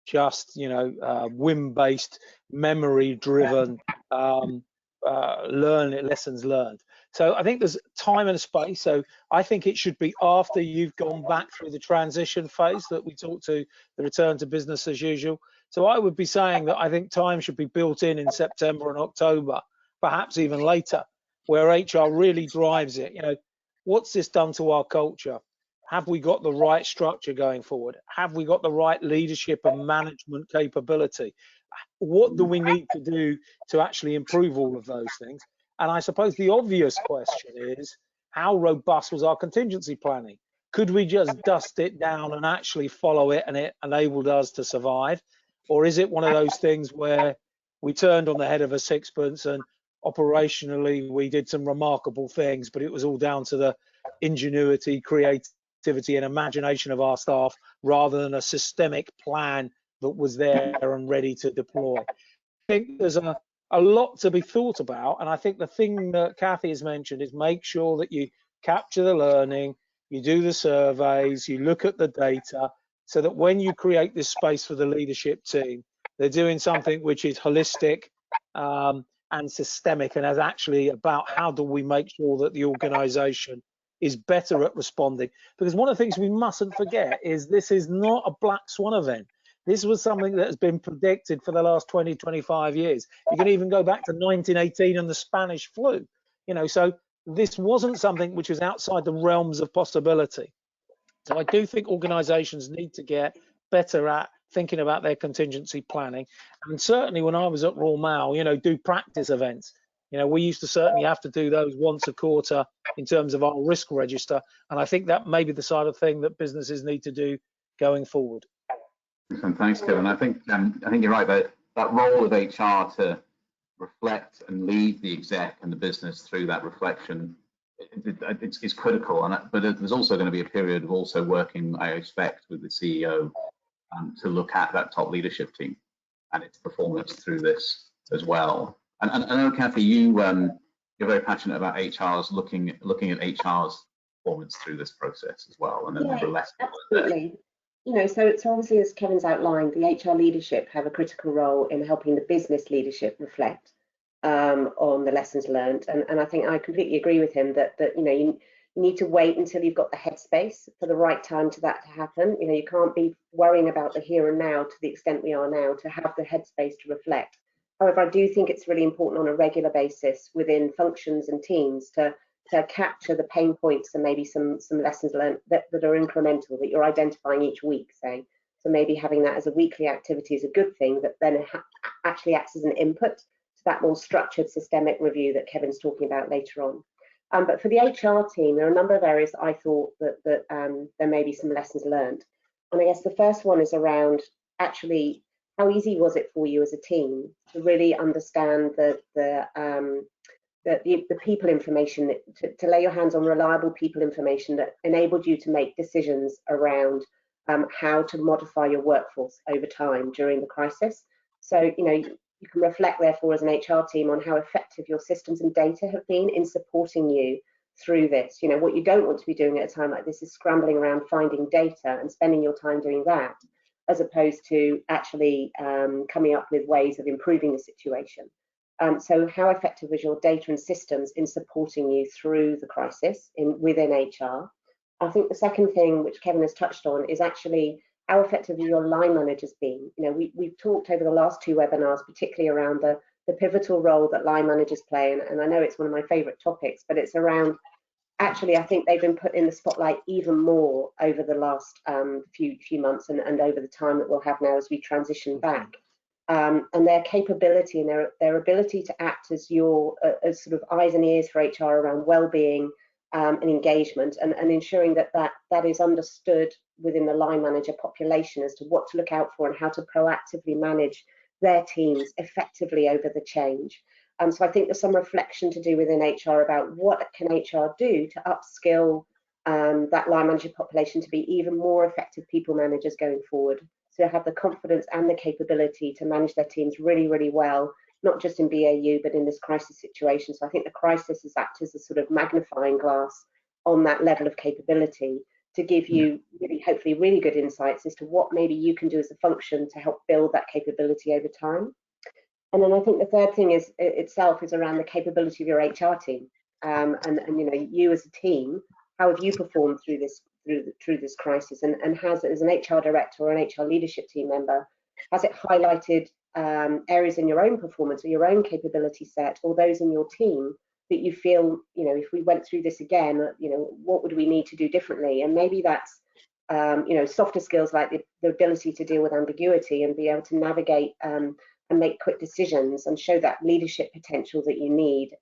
just, you know, whim-based, memory-driven lessons learned. So I think there's time and space. So I think it should be after you've gone back through the transition phase that we talk to the return to business as usual. So I would be saying that I think time should be built in September and October, perhaps even later, where HR really drives it. You know, what's this done to our culture? Have we got the right structure going forward? Have we got the right leadership and management capability? What do we need to do to actually improve all of those things? And I suppose the obvious question is, how robust was our contingency planning? Could we just dust it down and actually follow it, and it enabled us to survive? Or is it one of those things where we turned on the head of a sixpence and operationally we did some remarkable things, but it was all down to the ingenuity, creativity and imagination of our staff rather than a systemic plan that was there and ready to deploy? I think there's a lot to be thought about, and I think the thing that Kathy has mentioned is make sure that you capture the learning, you do the surveys, you look at the data, so that when you create this space for the leadership team, they're doing something which is holistic and systemic, and is actually about how do we make sure that the organisation is better at responding. Because one of the things we mustn't forget is this is not a black swan event. This was something that has been predicted for the last 20, 25 years. You can even go back to 1918 and the Spanish flu, so this wasn't something which was outside the realms of possibility. So I do think organizations need to get better at thinking about their contingency planning. And certainly when I was at Royal Mail, do practice events. We used to certainly have to do those once a quarter in terms of our risk register. And I think that may be the side of thing that businesses need to do going forward. Thanks, Kevin. I think you're right. That role of HR to reflect and lead the exec and the business through that reflection, it's critical. But there's also going to be a period of also working, I expect, with the CEO to look at that top leadership team and its performance through this as well. And I know, Kathy, you're very passionate about HR's looking at HR's performance through this process as well, and then the lessons. Absolutely. So it's obviously, as Kevin's outlined, the HR leadership have a critical role in helping the business leadership reflect on the lessons learned. And I think I completely agree with him that you need to wait until you've got the headspace for the right time to happen. You can't be worrying about the here and now to the extent we are now, to have the headspace to reflect. However, I do think it's really important on a regular basis within functions and teams to capture the pain points and maybe some lessons learned that are incremental, that you're identifying each week, say. So maybe having that as a weekly activity is a good thing, that then actually acts as an input to that more structured systemic review that Kevin's talking about later on. But for the HR team, there are a number of areas that I thought that there may be some lessons learned. And I guess the first one is around actually how easy was it for you as a team to really understand the people information, to lay your hands on reliable people information that enabled you to make decisions around how to modify your workforce over time during the crisis. So, you can reflect, therefore, as an HR team on how effective your systems and data have been in supporting you through this. What you don't want to be doing at a time like this is scrambling around finding data and spending your time doing that, as opposed to actually coming up with ways of improving the situation. So how effective was your data and systems in supporting you through the crisis within HR? I think the second thing, which Kevin has touched on, is actually how effective have your line managers been? We've talked over the last two webinars, particularly around the pivotal role that line managers play, and I know it's one of my favourite topics, but it's around, actually, I think they've been put in the spotlight even more over the last few months and over the time that we'll have now as we transition back. And their capability and their ability to act as as sort of eyes and ears for HR around well-being and engagement, and ensuring that is understood within the line manager population as to what to look out for and how to proactively manage their teams effectively over the change. So I think there's some reflection to do within HR about what can HR do to upskill that line manager population to be even more effective people managers going forward, to have the confidence and the capability to manage their teams really, really well, not just in BAU, but in this crisis situation. So I think the crisis has acted as a sort of magnifying glass on that level of capability to give you really, hopefully, really good insights as to what maybe you can do as a function to help build that capability over time. And then I think the third thing is around the capability of your HR team, and you as a team, how have you performed through this crisis, and has, as an HR director or an HR leadership team member, has it highlighted areas in your own performance or your own capability set, or those in your team that you feel, if we went through this again, what would we need to do differently? And maybe that's softer skills like the ability to deal with ambiguity and be able to navigate and make quick decisions and show that leadership potential that you need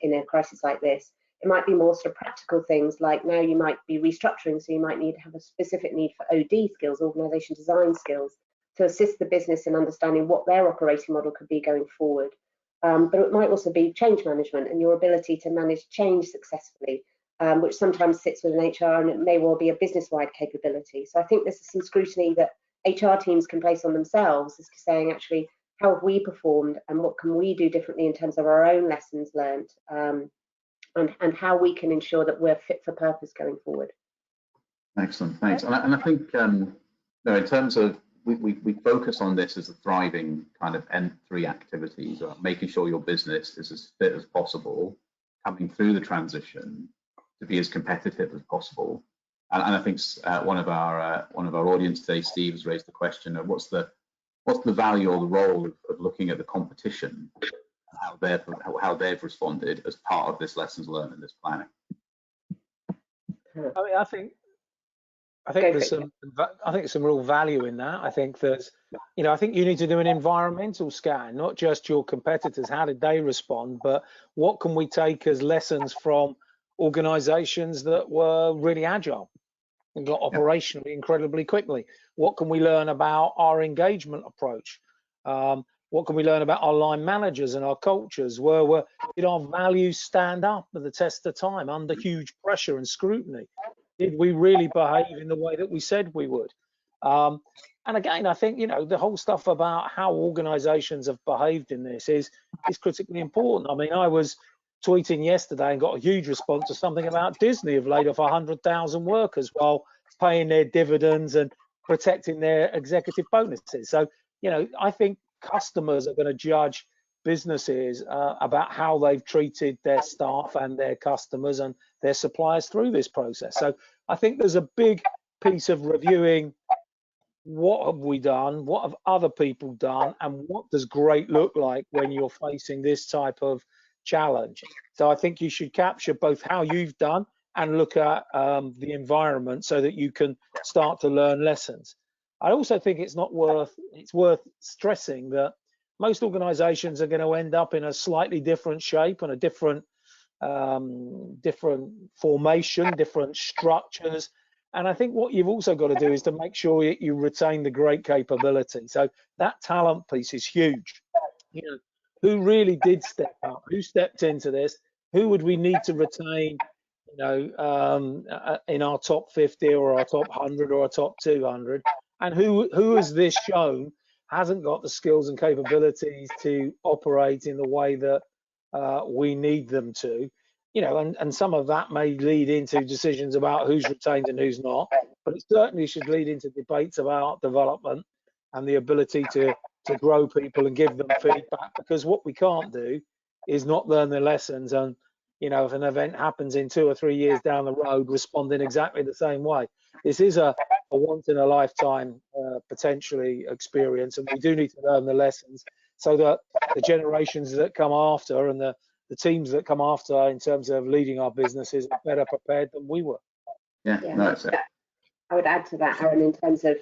in a crisis like this. It might be more sort of practical things, like now you might be restructuring, so you might need to have a specific need for OD skills, organisation design skills, to assist the business in understanding what their operating model could be going forward. But it might also be change management and your ability to manage change successfully, which sometimes sits within HR, and it may well be a business-wide capability. So I think this is some scrutiny that HR teams can place on themselves, as to saying, actually, how have we performed and what can we do differently in terms of our own lessons learned, and how we can ensure that we're fit for purpose going forward. Excellent, thanks. And I think in terms of, we focus on this as a thriving kind of N3 activities, making sure your business is as fit as possible, coming through the transition, to be as competitive as possible. And I think one of our audience today, Steve, has raised the question of what's the value or the role of looking at the competition and how they've responded as part of this lessons learned and this planning. I mean, I think there's some real value in that. I think there's, I think you need to do an environmental scan, not just your competitors, how did they respond, but what can we take as lessons from organizations that were really agile and got operationally incredibly quickly? What can we learn about our engagement approach? What can we learn about our line managers and our cultures? Did our values stand up at the test of time under huge pressure and scrutiny? Did we really behave in the way that we said we would? And again, I think, the whole stuff about how organizations have behaved in this is critically important. I mean, I was tweeting yesterday and got a huge response to something about Disney have laid off 100,000 workers while paying their dividends and protecting their executive bonuses. So, I think customers are going to judge businesses about how they've treated their staff and their customers and their suppliers through this process. So I think there's a big piece of reviewing what have we done, what have other people done, and what does great look like when you're facing this type of challenge. So I think you should capture both how you've done and look at the environment so that you can start to learn lessons. I also think it's worth stressing that most organizations are going to end up in a slightly different shape and a different formation, different structures. And I think what you've also got to do is to make sure you retain the great capability. So that talent piece is huge. Who really did step up? Who stepped into this? Who would we need to retain, in our top 50 or our top 100 or our top 200? And who has this shown hasn't got the skills and capabilities to operate in the way that we need them to? And some of that may lead into decisions about who's retained and who's not, but it certainly should lead into debates about development and the ability to grow people and give them feedback, because what we can't do is not learn the lessons and, if an event happens in 2 or 3 years down the road, respond in exactly the same way. This is a once in a lifetime potentially experience, and we do need to learn the lessons so that the generations that come after and the teams that come after in terms of leading our businesses are better prepared than we were. No, that's it. I would add to that, Aaron, in terms of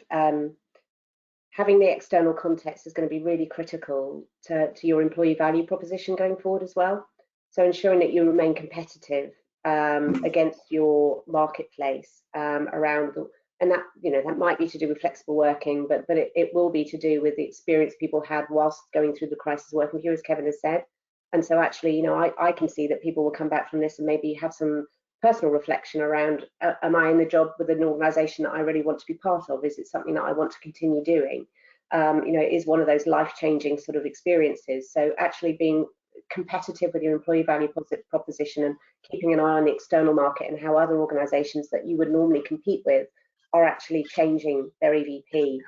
having the external context is going to be really critical to your employee value proposition going forward as well. So ensuring that you remain competitive against your marketplace around, and that that might be to do with flexible working, but it will be to do with the experience people had whilst going through the crisis working here, as Kevin has said. And so actually, I can see that people will come back from this and maybe have some personal reflection around, am I in the job with an organisation that I really want to be part of? Is it something that I want to continue doing? It is one of those life-changing sort of experiences. So actually being competitive with your employee value proposition and keeping an eye on the external market and how other organisations that you would normally compete with are actually changing their EVP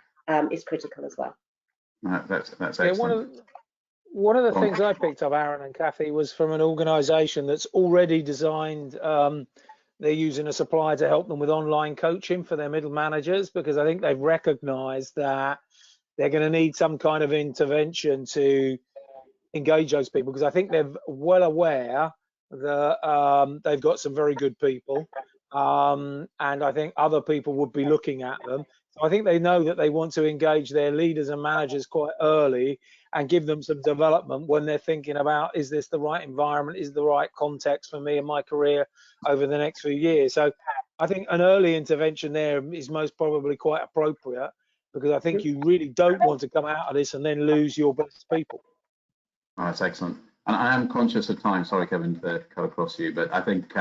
is critical as well. That's excellent. One of the things I picked up, Aaron and Kathy, was from an organisation that's already designed, they're using a supplier to help them with online coaching for their middle managers, because I think they've recognised that they're going to need some kind of intervention to engage those people, because I think they're well aware that they've got some very good people, and I think other people would be looking at them. So I think they know that they want to engage their leaders and managers quite early and give them some development when they're thinking about, is this the right environment? Is the right context for me and my career over the next few years? So I think an early intervention there is most probably quite appropriate, because I think you really don't want to come out of this and then lose your best people. Oh, that's excellent. And I am conscious of time. Sorry, Kevin, to cut across you, but I think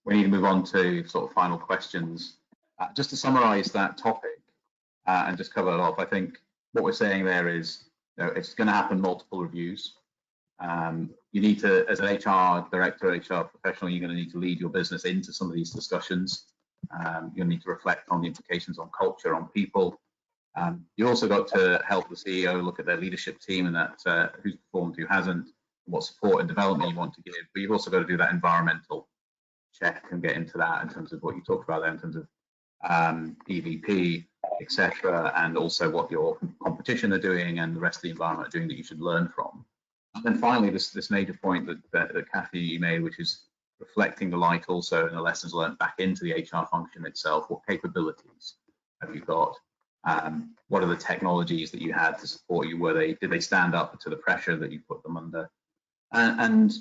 we need to move on to sort of final questions. Just to summarise that topic and just cover it off, I think what we're saying there is, it's going to happen multiple reviews. You need to, as an HR director, HR professional, you're going to need to lead your business into some of these discussions. You'll need to reflect on the implications on culture, on people. You also got to help the CEO look at their leadership team and that who's performed, who hasn't, what support and development you want to give. But you've also got to do that environmental check and get into that in terms of what you talked about there in terms of EVP, etc., and also what your competition are doing and the rest of the environment are doing that you should learn from. And then finally, this major point that Kathy made, which is reflecting the light also and the lessons learned back into the HR function itself. What capabilities have you got? What are the technologies that you had to support you? Did they stand up to the pressure that you put them under? And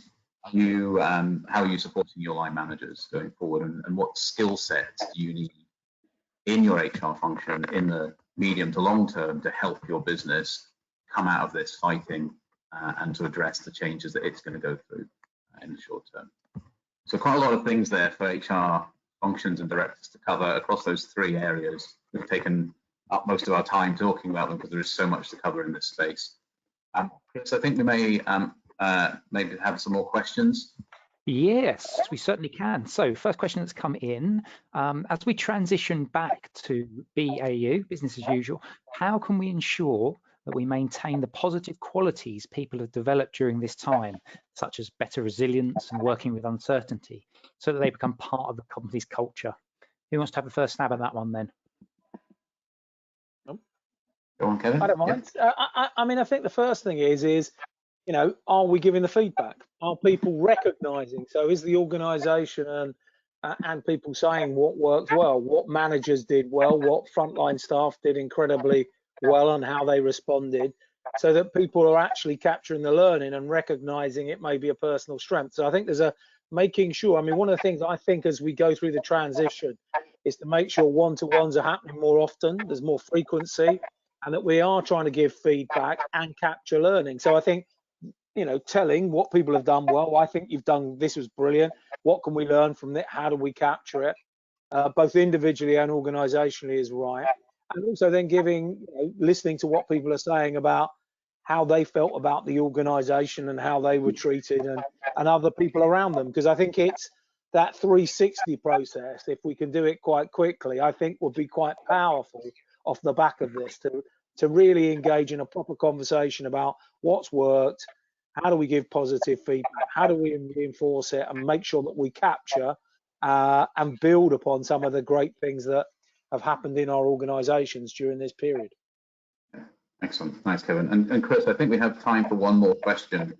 how are you supporting your line managers going forward? And what skill sets do you need in your HR function in the medium to long term to help your business come out of this fighting and to address the changes that it's going to go through in the short term? So quite a lot of things there for HR functions and directors to cover across those three areas. We've taken up most of our time talking about them because there is so much to cover in this space. Chris, I think we may maybe have some more questions. Yes, we certainly can. So first question that's come in, as we transition back to BAU, business as usual, how can we ensure that we maintain the positive qualities people have developed during this time, such as better resilience and working with uncertainty, so that they become part of the company's culture? Who wants to have the first stab at that one then? Go on, Kevin. I don't mind. Yep. I mean, I think the first thing is, you know, are we giving the feedback? Are people recognizing? So is the organization and people saying what worked well, what managers did well, what frontline staff did incredibly well and how they responded, so that people are actually capturing the learning and recognizing it may be a personal strength. So I think there's a making sure, I mean, one of the things I think as we go through the transition is to make sure one-to-ones are happening more often, there's more frequency, and that we are trying to give feedback and capture learning. So I think, you know, telling what people have done well, I think you've done, this was brilliant, what can we learn from it, how do we capture it, both individually and organizationally is right. And also then giving, you know, listening to what people are saying about how they felt about the organization and how they were treated and other people around them. Because I think it's that 360 process, if we can do it quite quickly, I think would be quite powerful off the back of this to really engage in a proper conversation about what's worked, how do we give positive feedback, how do we reinforce it and make sure that we capture and build upon some of the great things that have happened in our organizations during this period. Excellent. Thanks, Kevin. And Chris, I think we have time for one more question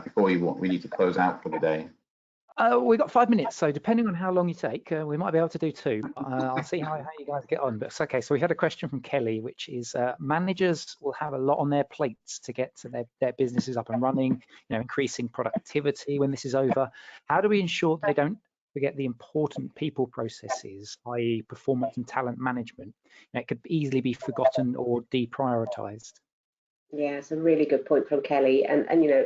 before we need to close out for the day. We've got 5 minutes, so depending on how long you take, we might be able to do 2. I'll see how you guys get on. But it's okay. So we had a question from Kelly, which is managers will have a lot on their plates to get to their businesses up and running, you know, increasing productivity when this is over. How do we ensure they don't forget the important people processes, i.e. performance and talent management? You know, it could easily be forgotten or deprioritized. Yeah, it's a really good point from Kelly. And you know,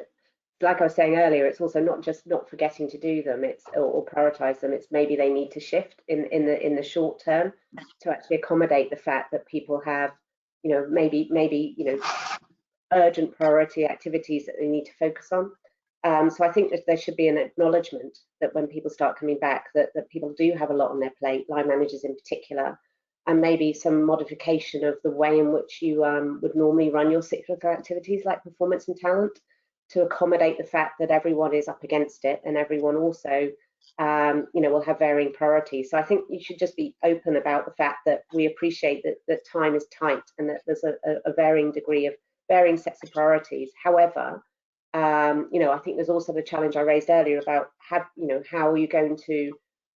like I was saying earlier, it's also not just not forgetting to do them, it's or prioritize them. It's maybe they need to shift in the short term to actually accommodate the fact that people have, you know, maybe you know, urgent priority activities that they need to focus on. So I think that there should be an acknowledgement that when people start coming back, that people do have a lot on their plate, line managers in particular, and maybe some modification of the way in which you would normally run your cyclical activities like performance and talent, to accommodate the fact that everyone is up against it and everyone also, you know, will have varying priorities. So I think you should just be open about the fact that we appreciate that time is tight and that there's a varying degree of varying sets of priorities. However, you know, I think there's also the challenge I raised earlier about how are you going to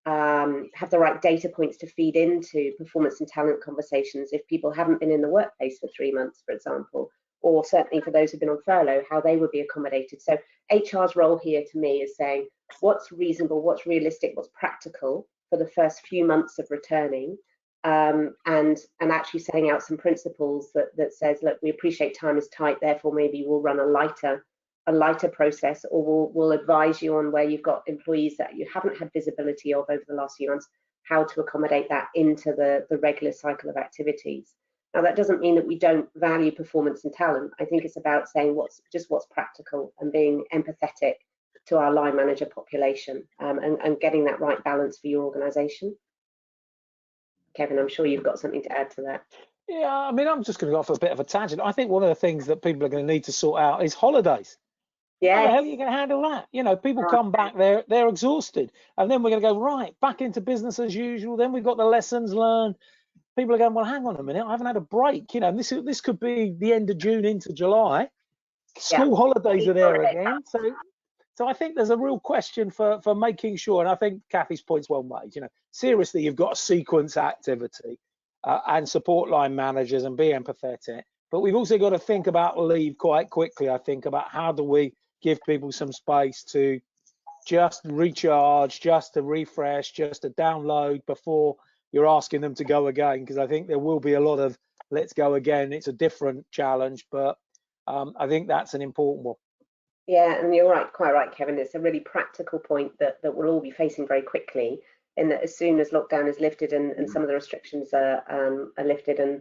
have the right data points to feed into performance and talent conversations if people haven't been in the workplace for 3 months, for example, or certainly for those who've been on furlough, how they would be accommodated. So HR's role here to me is saying what's reasonable, what's realistic, what's practical for the first few months of returning, and actually setting out some principles that says, look, we appreciate time is tight, therefore maybe we'll run a lighter process, or we'll advise you on where you've got employees that you haven't had visibility of over the last few months, how to accommodate that into the regular cycle of activities. Now, that doesn't mean that we don't value performance and talent. I think it's about saying what's practical and being empathetic to our line manager population, and getting that right balance for your organisation. Kevin, I'm sure you've got something to add to that. Yeah, I mean, I'm just going to go off a bit of a tangent. I think one of the things that people are going to need to sort out is holidays. How the hell are Yes. you going to handle that? You know, people come back, they're exhausted, and then we're going to go right back into business as usual. Then we've got the lessons learned. People are going, well, hang on a minute, I haven't had a break. You know, this could be the end of June into July. School holidays are there again. So I think there's a real question for making sure, and I think Kathy's point's well made. You know, seriously, you've got to sequence activity and support line managers and be empathetic. But we've also got to think about leave quite quickly. I think about how do we give people some space to just recharge, just to refresh, just to download before you're asking them to go again. Because I think there will be a lot of let's go again. It's a different challenge, but I think that's an important one. Yeah, and you're right, quite right, Kevin. It's a really practical point that we'll all be facing very quickly, in that as soon as lockdown is lifted and some of the restrictions are lifted, and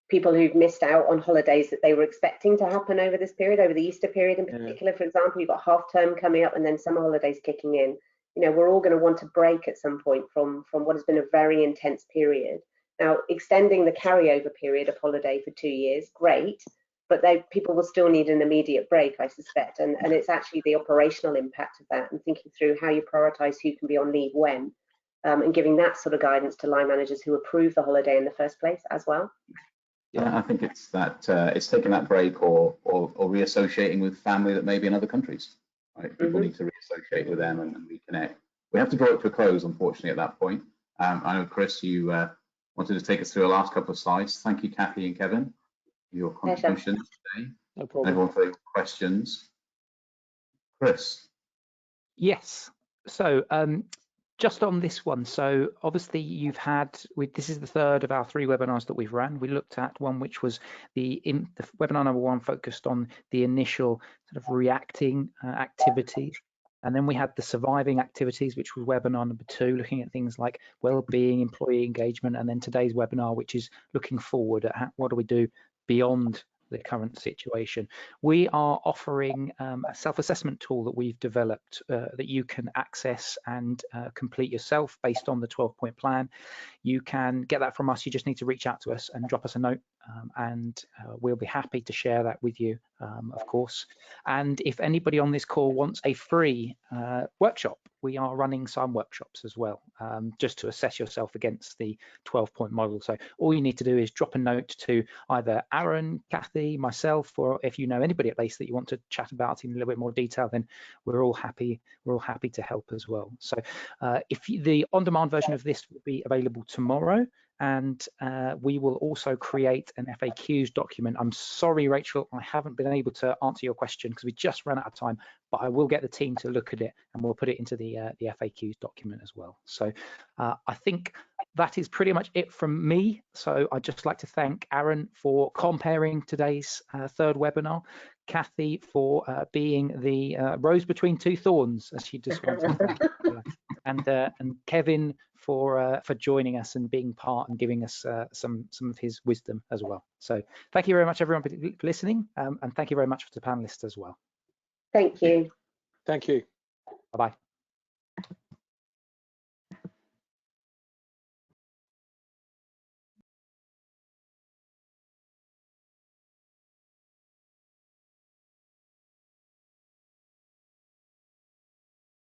people who've missed out on holidays that they were expecting to happen over this period, over the Easter period in particular, for example, you've got half term coming up and then summer holidays kicking in. You know, we're all going to want a break at some point from what has been a very intense period. Now, extending the carryover period of holiday for 2 years, great, but people will still need an immediate break, I suspect. And it's actually the operational impact of that and thinking through how you prioritize who can be on leave when, and giving that sort of guidance to line managers who approve the holiday in the first place as well. Yeah, I think it's that it's taking that break or reassociating with family that may be in other countries. Right, people need to reassociate with them and reconnect. We have to draw it to a close, unfortunately, at that point. I know, Chris, you wanted to take us through the last couple of slides. Thank you, Kathy and Kevin, for your contributions today. No problem. Everyone for your questions. Chris. Yes. So just on this one, so obviously you've had, this is the third of our 3 webinars that we've ran. We looked at one which was the webinar number 1 focused on the initial sort of reacting activities. And then we had the surviving activities, which was webinar number 2, looking at things like well-being, employee engagement, and then today's webinar, which is looking forward at what do we do beyond the current situation. We are offering a self-assessment tool that we've developed that you can access and complete yourself based on the 12-point plan. You can get that from us. You just need to reach out to us and drop us a note, and we'll be happy to share that with you, of course. And if anybody on this call wants a free workshop, we are running some workshops as well, just to assess yourself against the 12-point model. So all you need to do is drop a note to either Aaron, Kathy, myself, or if you know anybody at Lace that you want to chat about in a little bit more detail, then we're all happy to help as well. So the on-demand version of this will be available tomorrow, and we will also create an FAQs document. I'm sorry, Rachel, I haven't been able to answer your question because we just ran out of time, but I will get the team to look at it and we'll put it into the FAQs document as well. So I think that is pretty much it from me. So I'd just like to thank Aaron for comparing today's 3rd webinar, Kathy for being the rose between 2 thorns, as she described it, and Kevin for joining us and being part and giving us some of his wisdom as well. So thank you very much, everyone, for listening, and thank you very much to the panelists as well. Thank you. Thank you. Bye-bye.